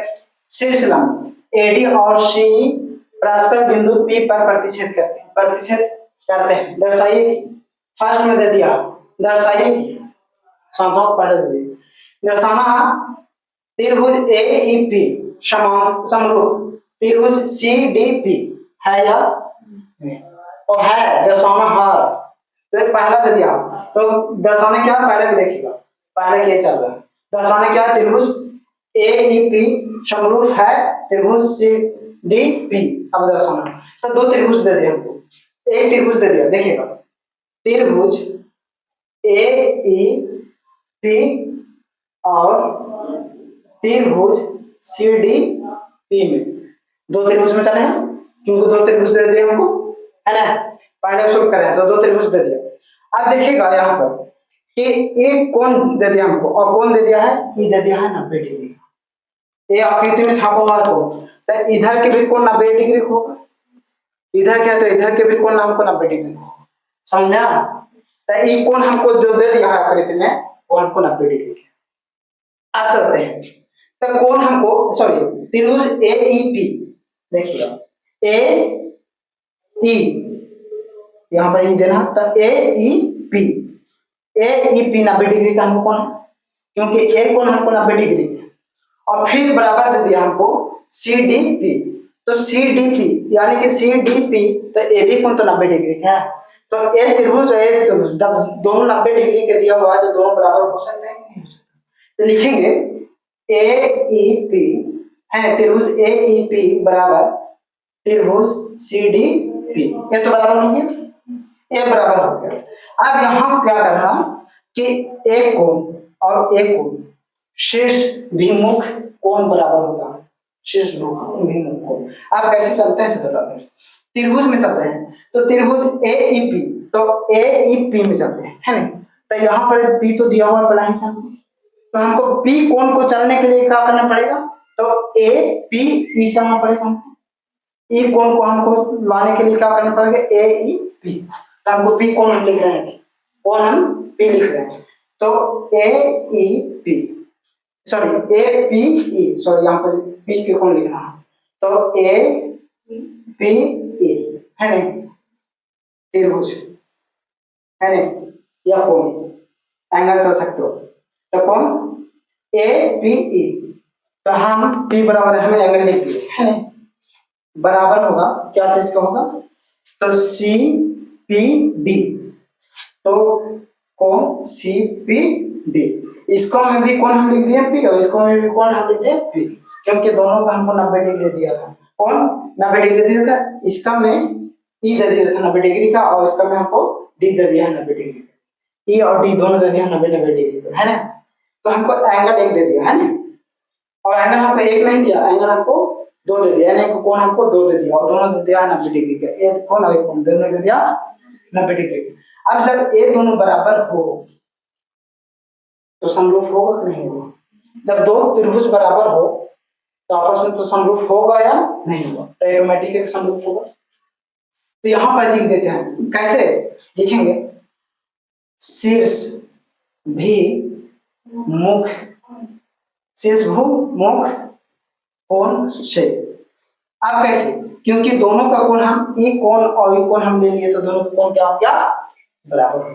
शीर्ष लंब एडी और सी परस्पर बिंदु पी पर प्रतिच्छेद करते हैं, दर्शाइए। फर्स्ट में दे दिया, दर्शाइए 7वां पहले दे दिया, दर्शाना त्रिभुज ए ई पी समान समरूप त्रिभुज सी डी पी है या नहीं, और है दर्शाना है, तो एक पहला दे दिया, तो दर्शाने क्या पहले भी देखिएगा, पहले क्या चल रहा है, दर्शाने क्या है त्रिभुज ए ई पी समरूप है त्रिभुज सी डी पी। अब दर्शाना तो दो त्रिभुज दे दिए हमको, एक त्रिभुज दे दिया, देखिएगा त्रिभुज ए ई पी और त्रिभुज सी डी पी में, दो त्रिभुज में चले हैं क्योंकि दो त्रिभुज दे दिए हमको, है ना, पहले शुरू करें तो दो त्रिभुज दे दिया। अब देखिएगा यहाँ पर कि एक कोण दे दिया हमको, और कोण दे दिया है, ये दे दिया है 90 डिग्री का, ये आकृति में छापा हुआ है कोण, तो इधर के भी कोण 90 डिग्री का होगा, इधर क्या, तो इधर के भी कोण हमको 90 डिग्री का, समझ में आया। तो ये कोण हमको जो दे दिया है आकृति में वो हमको 90 डिग्री का। अब चलते हैं, तो कोण हमको सॉरी त्रिभुज ए ई पी, देखिएगा ए ई, यहाँ पर ई देना, तो A E P, A E P 90 degree का हमको कोण है, क्योंकि एक कोण हमको 90 डिग्री है, और फिर बराबर दे दिया हमको सी डी पी, तो सी डी पी यानी कि सी डी पी, तो ए भी कोण तो 90 डिग्री का है, तो एक त्रिभुज एक त्रिभुज दोनों 90 डिग्री के दिया हुआ है, तो दोनों बराबर हो सकते हैं नहीं हो सकते, तो लिखेंगे ए ई पी है त्रिभुज ए ई पी बराबर त्रिभुज सी डी पी, ये तो बराबर हो गया, ये बराबर हो गया। अब यहाँ क्या कर रहा कि एक कोण और एक कोण शीर्ष भिमुख कोण बराबर होता है, शीर्ष भिमुख कोण। अब कैसे चलते हैं इसे बताते हैं, त्रिभुज में चलते हैं, तो त्रिभुज ए ई पी, तो ए ई पी में चलते हैं, है ना, तो यहाँ पर पी तो दिया हुआ पड़ा है हमको, तो हमको पी कोण को चलने के लिए क्या करना पड़ेगा, तो ए पी ई चलना पड़ेगा हमको, ई कोण को हमको लाने के लिए क्या करना पड़ेगा, ए ई पी, तो हमको पी कोण हम लिख रहे हैं, कोण हम पी लिख रहे हैं, तो A E P sorry A P E, sorry यहाँ पर पी के कोण लिखना है, तो ए पी ई है नहीं, त्रिभुज है नहीं, या कोण एंगल चल सकते हो, तो कोण ए पी ई, तो हम पी बराबर हमें एंगल लिख दिए है नहीं, बराबर होगा क्या चीज का होगा, तो सी पी डी, तो कोण सी पी डी, इसको में भी कोण हम लिख दिए पी, और इसको में भी कोण हम लिख दिए पी, क्योंकि दोनों का हमको 90 डिग्री दिया था, कौन 90 डिग्री दिया था, इसका में ई दे दिया था 90 डिग्री का, और इसका में हमको डी दे दिया है 90 डिग्री का, ई और डी दोनों दे दिया 90 डिग्री का, है ना। तो हमको एंगल एक दे दिया है ना, और एंगल हमको एक नहीं दिया, एंगल हमको दो दे दिया, यानी कोण हमको दो दे दिया, और दोनों दे दिया 90 डिग्री का, एक कोण और एक कोण दोनों दे दिया 90 डिग्री। अब जब ये दोनों बराबर हो तो समरूप होगा कि नहीं होगा? जब दो त्रिभुज बराबर हो तो आपस में तो समरूप होगा या नहीं होगा? तो ऑटोमेटिक एक समरूप होगा। तो यहां पर लिख देते हैं, कैसे लिखेंगे? शीर्ष भी मुख, शीर्ष भू मुख कोण से। अब कैसे? क्योंकि दोनों का कोण हम ई कोण और ई कोण हम ले लिए, तो दोनों का कोण क्या हो गया? बराबर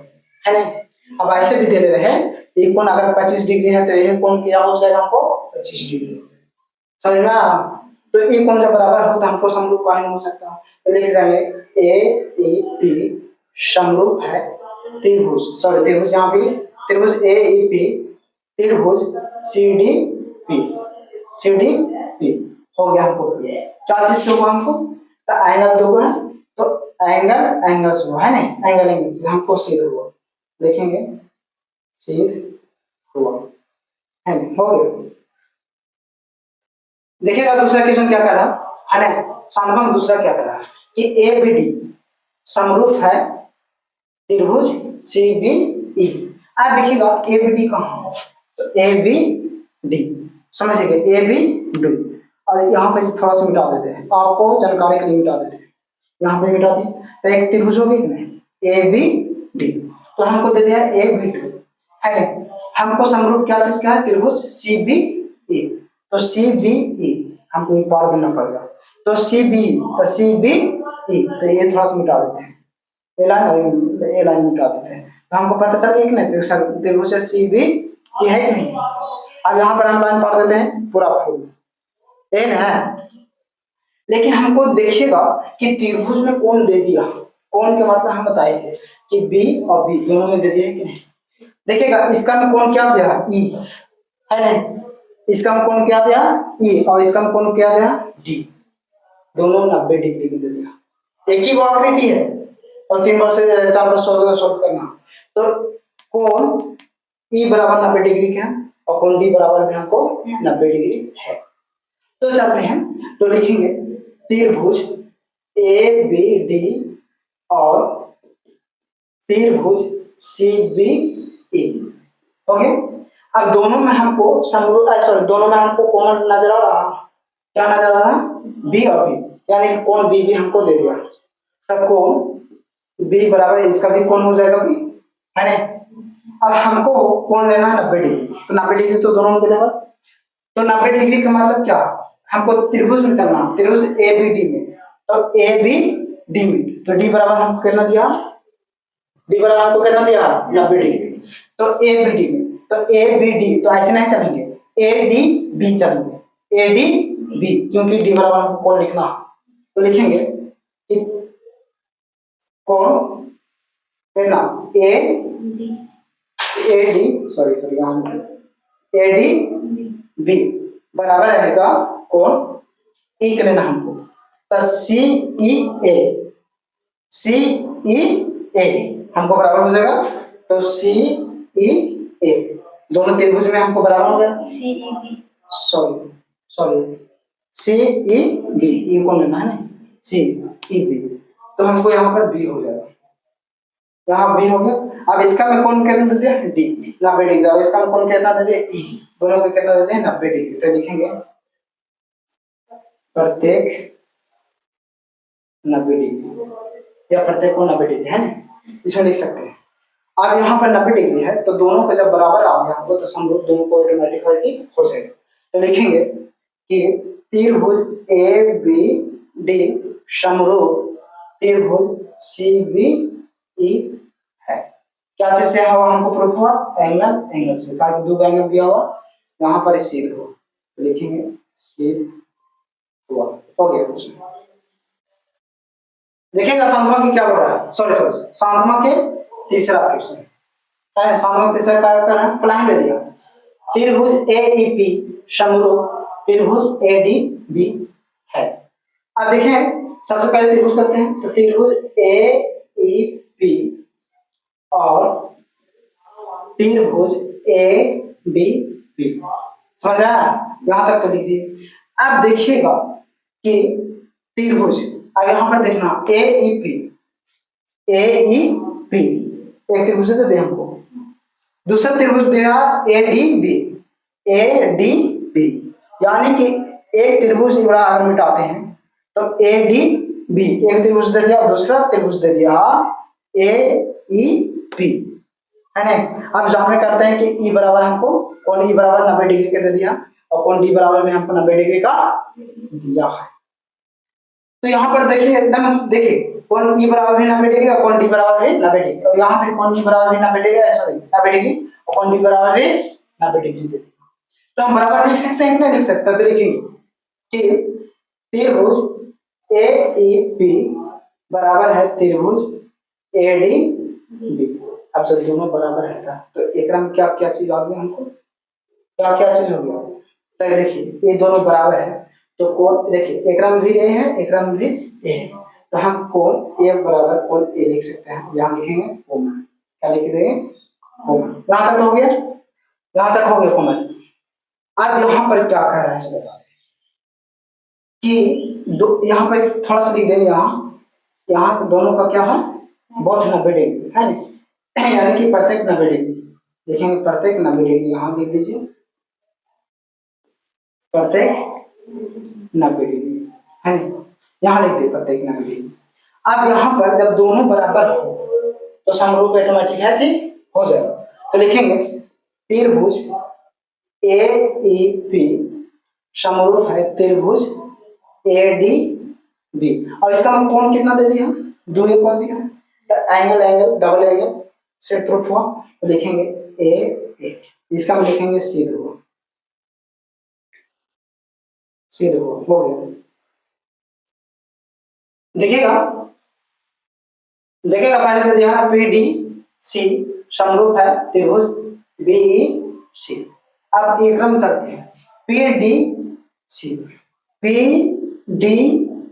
है नहीं। अब ऐसे भी दे रहे हैं, एक कोण अगर 25 डिग्री है तो यह कोण क्या हो जाएगा हमको? 25 डिग्री। समझ में आया? तो एक कोण जब बराबर हो तो हमको समरूप काहे नहीं हो सकता? तो लिख जाएंगे ए ई पी समरूप है त्रिभुज, सॉरी त्रिभुज यहाँ पे त्रिभुज ए ई पी त्रिभुज C D P, C D P हो गया हमको। क्या चीज से हुआ हमको? तो एंगल दो है, तो एंगल एंगल से हुआ है नहीं, एंगल एंगल से हमको सीध हुआ, देखेंगे सीध हुआ है नहीं, हो गया। देखिएगा दूसरा क्वेश्चन क्या कर रहा है ना, सानभंग दूसरा क्या कर रहा है कि ए बी डी समरूप है त्रिभुज सी बी ई। अब देखिएगा ए बी डी कहाँ है? तो ए बी डी समझिए, ए बी डी, और यहाँ पे थोड़ा सा मिटा देते हैं, आपको जानकारी के लिए मिटा देते हैं, यहाँ पे मिटा दी तो एक त्रिभुज होगी कि नहीं, ए बी डी, तो हमको दे दिया ए बी डी है नहीं। हमको समरूप क्या चीज का है? त्रिभुज सी बी ई, तो सी बी ई हमको एक बार देना पड़ेगा, तो सी बी, तो सी बी ई, तो ये थोड़ा सा मिटा देते हैं, ए लाइन मिटा देते हैं, तो हमको पता चल गया कि नहीं त्रिभुज सी बी ई है कि नहीं। अब यहाँ पर हम लाइन पढ़ देते हैं पूरा फुल ए ना, लेकिन हमको देखिएगा कि त्रिभुज में कोण दे दिया, कोण के मतलब हम बताए थे कि बी और बी दोनों में दे दिया है कि नहीं। देखिएगा इसका में कोण क्या दिया? ई है नहीं, इसका में कोण क्या दिया? ई, और इसका में कोण क्या दिया? डी, दोनों 90 डिग्री में दे दिया। एक ही वो आकृति है और 3 बार से 4 बार सॉल्व करना, तो कोण ई बराबर 90 डिग्री का है और कोण डी बराबर भी हमको 90 डिग्री है। तो चलते हैं, तो लिखेंगे त्रिभुज ए बी डी और त्रिभुज सी बी ई। ओके, अब दोनों में हमको समरूप, सॉरी दोनों में हमको कॉमन नजर आ रहा, क्या नजर आ रहा? बी और बी, यानी कि कोण बी भी हमको दे दिया, तब कोण बी बराबर है, इसका भी कोण हो जाएगा बी है नहीं। अब हमको कोण लेना है 90 डिग्री, तो 90 डिग्री तो दोनों में दे देगा, तो 90 डिग्री का मतलब क्या? हमको त्रिभुज में चलना, त्रिभुज ए बी डी में, तो ए बी डी में, तो डी बराबर हमको कितना दिया? डी बराबर हमको कितना दिया? 90 डिग्री, तो ए बी डी में, तो ए बी डी, तो ऐसे नहीं चलेंगे, ए डी बी चलेंगे, ए डी बी, क्योंकि डी बराबर हमको कोण लिखना, तो लिखेंगे कि कोण कितना? A D sorry A D B बराबर रहेगा कोण ई के लेना हमको, तो सी ई ए हमको बराबर हो जाएगा, तो सी ई ए दोनों त्रिभुज में हमको बराबर हो गया, सॉरी सी ई बी, ई को लेना है ना, सी ई बी, तो हमको यहाँ पर बी हो जाएगा, यहाँ बी हो गया। अब इसका में कोण कितना दे दिया? डी 90 डिग्री, और इसका में कोण कितना दे दिया? ई, दोनों को कितना दे दिया? 90 डिग्री, तो लिखेंगे प्रत्येक 90 डिग्री या प्रत्येक को 90 डिग्री है ना, इसमें लिख सकते हैं। अब यहाँ पर 90 डिग्री है, तो दोनों का जब बराबर आ गया हमको, तो समरूप दोनों को ऑटोमेटिकली हो जाएगा, तो लिखेंगे कि त्रिभुज ए बी डी समरूप त्रिभुज सी बी ई है। क्या चीज से हुआ हमको प्रूफ हुआ? एंगल से, कहा दो एंगल दिया हुआ, यहाँ पर सीध हुआ, तो लिखेंगे सीध हुआ, हो गया कुछ। देखिएगा शांतमा की क्या बोल रहा है, सॉरी शांतमा के तीसरा क्वेश्चन है, शांतमा तीसरा क्या करना है? प्लान ले दिया त्रिभुज ए ई पी समरूप त्रिभुज ए डी बी है। अब देखें सबसे पहले त्रिभुज चलते हैं, तो त्रिभुज ए ई पी और त्रिभुज ए डी बी। समझ आया? यहां तक तो लिख दिए। अब देखिएगा कि त्रिभुज, अब यहां पर देखना ए ई पी, ए ई पी एक त्रिभुज दे दे हमको, दूसरा त्रिभुज दिया A D B, A D B, यानी कि एक त्रिभुज बड़ा अगर मिटाते हैं तो ए डी बी एक त्रिभुज दे दिया, दूसरा त्रिभुज दे दिया ए ई पी, है ना। अब जान में करते हैं कि ई बराबर हमको कौन, ई बराबर 90 डिग्री का दे दिया और कौन डी बराबर में हमको 90 डिग्री का दिया है। तो यहाँ पर देखिए एकदम देखिए कौन ई बराबर भी 90 डिग्री और कौन डी बराबर भी 90 डिग्री, और यहाँ पे कौन ई बराबर भी 90 डिग्री, सॉरी 90 डिग्री और कौन डी बराबर भी 90 डिग्री दे दिया। तो हम बराबर लिख सकते हैं कि नहीं लिख सकते? तो देखिए कि त्रिभुज ए ई पी बराबर है त्रिभुज ए डी बी। अब जब दोनों बराबर है तो एक में क्या क्या चीज आ गई हमको, क्या क्या चीज हो गया? तो देखिए ये दोनों बराबर है तो कोण देखिए एक में भी ए है एक में भी ए है, तो हम कोण ए बराबर कोण ए लिख सकते हैं। यहाँ लिखेंगे कोण, क्या लिख देंगे? कोण। यहाँ तक हो गया, यहाँ तक हो गया कोण। अब यहाँ पर क्या कह रहा है बता कि दो, यहाँ पर थोड़ा सा लिख देंगे, यहाँ दोनों का क्या है बहुत 90 डिग्री है ना, यानी कि प्रत्येक 90 डिग्री लिखेंगे, प्रत्येक 90 डिग्री यहाँ लिख दीजिए, प्रत्येक 90 डिग्री है ना, यहाँ लिख दे प्रत्येक 90 डिग्री। अब यहाँ पर जब दोनों बराबर हो तो समरूप ऑटोमेटिक है कि हो जाएगा, तो लिखेंगे त्रिभुज ए ई पी समरूप है त्रिभुज ए डी बी। और इसका हम कोण कितना दे दिया? दो कोण दिया है, तो एंगल एंगल डबल एंगल से प्रूफ हुआ, तो लिखेंगे ए ए, इसका हम लिखेंगे सी ध्रुव, सी ध्रुव हो गया। देखिएगा देखिएगा पहले दे दिया पी डी सी समरूप है त्रिभुज बी ई सी। अब एक क्रम चलते हैं P D C, P D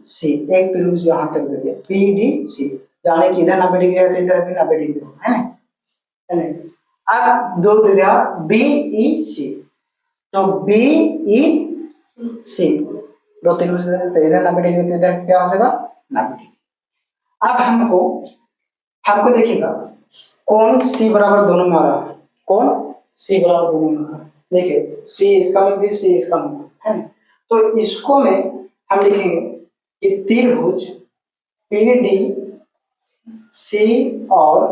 C एक त्रिभुज यहाँ तक दे दिया पी डी सी, यानी कि इधर 90 डिग्री है इधर भी 90 डिग्री है ना। अब दो दे दिया बी ई सी, तो बी ई सी दो त्रिभुज इधर 90 डिग्री इधर क्या हो जाएगा 90 डिग्री। अब हमको देखिएगा कौन सी बराबर दोनों में आ रहा है, कौन सी बराबर दोनों में आ रहा है, देखिए सी इसका में भी सी इसका में है ना, तो इसको में हम लिखेंगे कि त्रिभुज पी डी सी और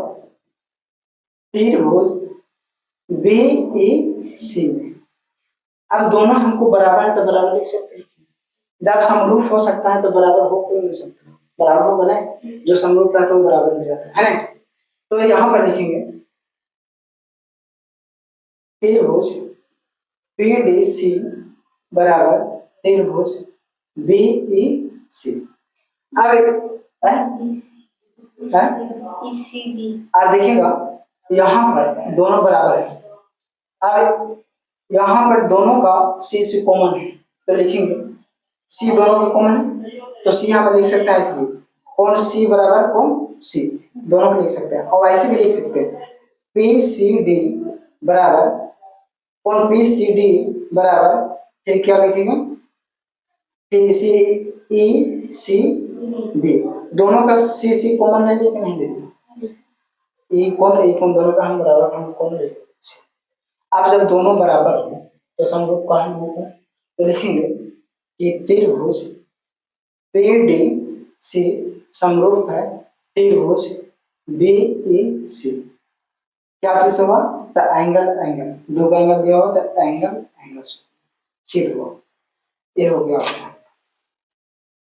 त्रिभुज बी ई सी में, अब दोनों हमको बराबर है तो बराबर लिख सकते हैं, जब समरूप हो सकता है तो बराबर हो क्यों नहीं सकता, बराबर होगा ना, जो समरूप रहता है वो बराबर हो जाता है ना। तो यहाँ पर लिखेंगे त्रिभुज पी डी सी बराबर त्रिभुज बी ई सी। अब अब देखिएगा यहाँ पर दोनों बराबर है, अब यहाँ पर दोनों का सी सी कॉमन है तो लिखेंगे सी दोनों का कॉमन है, तो सी यहाँ पर लिख सकते हैं इसलिए कौन सी बराबर कौन सी, दोनों को लिख सकते हैं, और ऐसे भी लिख सकते हैं पी सी डी बराबर कौन पी सी डी बराबर फिर क्या लिखेंगे पी सी ई सी बी, दोनों का सी सी कॉमन है लेकिन नहीं लेंगे ई कौन दोनों का हम बराबर हम कौन लेंगे। अब जब दोनों बराबर हो तो समरूप का हम होगा, तो लिखेंगे कि त्रिभुज पी डी सी समरूप है त्रिभुज बी ई सी, क्या चीज हुआ द एंगल एंगल, दो एंगल दिया हुआ द एंगल एंगल छेद हुआ, ये हो गया।